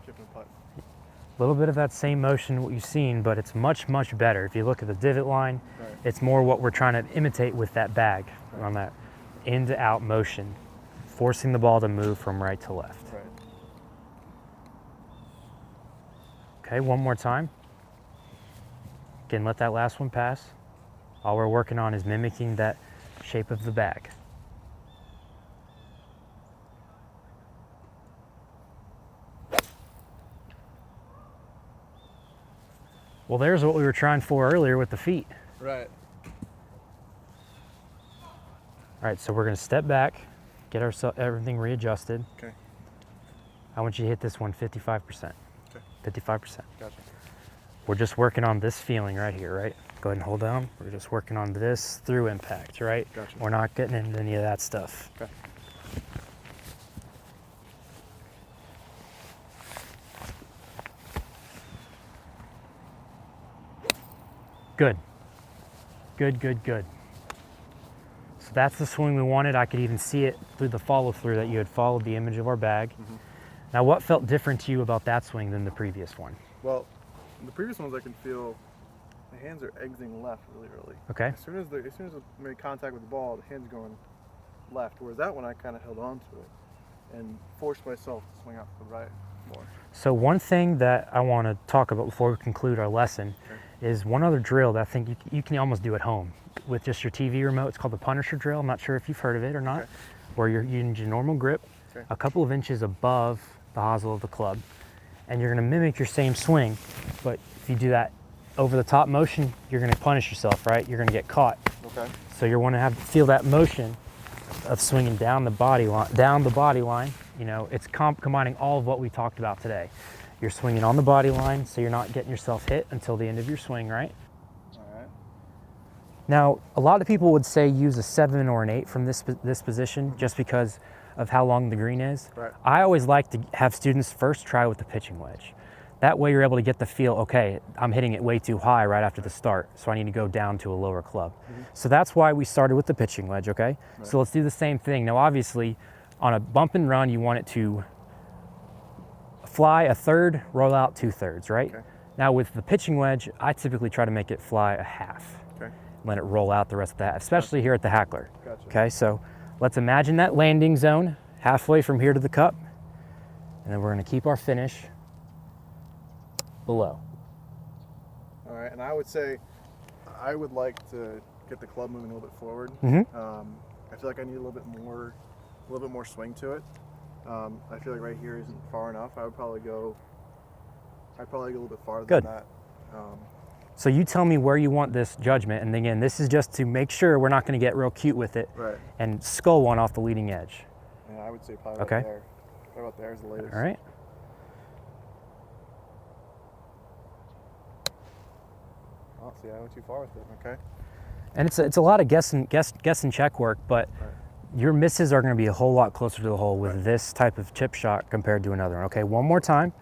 chip and putt. A little bit of that same motion what you've seen, but it's much, much better. If you look at the divot line, Right. it's more what we're trying to imitate with that bag on that in to out motion, forcing the ball to move from right to left. Right. Okay, one more time. Again, let that last one pass. All we're working on is mimicking that shape of the bag. Well, there's what we were trying for earlier with the feet. Right. All right, so we're gonna step back, get everything readjusted. Okay. I want you to hit this one 55%. Okay. 55%. Gotcha. We're just working on this feeling right here, right? Go ahead and hold down. We're just working on this through impact, right? Gotcha. We're not getting into any of that stuff. Okay. Good. Good, good, good. So that's the swing we wanted. I could even see it through the follow through that you had followed the image of our bag. Mm-hmm. Now, what felt different to you about that swing than the previous one? Well, the previous ones I can feel my hands are exiting left really early. Okay. As soon as I made contact with the ball, the hands going left. Whereas that one I kind of held on to it and forced myself to swing out to the right more. So one thing that I want to talk about before we conclude our lesson is one other drill that I think you can almost do at home with just your TV remote. It's called the Punisher drill. I'm not sure if you've heard of it or not, where you're using your normal grip a couple of inches above the hosel of the club, and you're going to mimic your same swing, but if you do that over the top motion, you're going to punish yourself, right? You're going to get caught. Okay. So you want to feel that motion of swinging down the body line. You know, it's combining all of what we talked about today. You're swinging on the body line, so you're not getting yourself hit until the end of your swing, right? All right. Now, a lot of people would say use a 7 or an 8 from this position just because of how long the green is. Right. I always like to have students first try with the pitching wedge. That way you're able to get the feel, okay, I'm hitting it way too high right after the start, so I need to go down to a lower club. So that's why we started with the pitching wedge, okay? So let's do the same thing. Now, obviously, on a bump and run, you want it to fly a third, roll out 2/3, right? Okay. Now with the pitching wedge, I typically try to make it fly a half. Okay. Let it roll out the rest of that, especially here at the Hackler. Gotcha. Okay, so let's imagine that landing zone halfway from here to the cup, and then we're gonna keep our finish below. All right. And I would say I would like to get the club moving a little bit forward. I feel like I need a little bit more swing to it. I feel like right here isn't far enough. I'd probably go a little bit farther Good. than that. So you tell me where you want this judgment, and again, this is just to make sure we're not gonna get real cute with it Right. and skull one off the leading edge. Yeah, I would say probably Okay. right there. Right about there is the latest. All right. Oh, see, I went too far with it. Okay. And it's a lot of guess and check work, but your misses are going to be a whole lot closer to the hole with this type of chip shot compared to another one. Okay, one more time.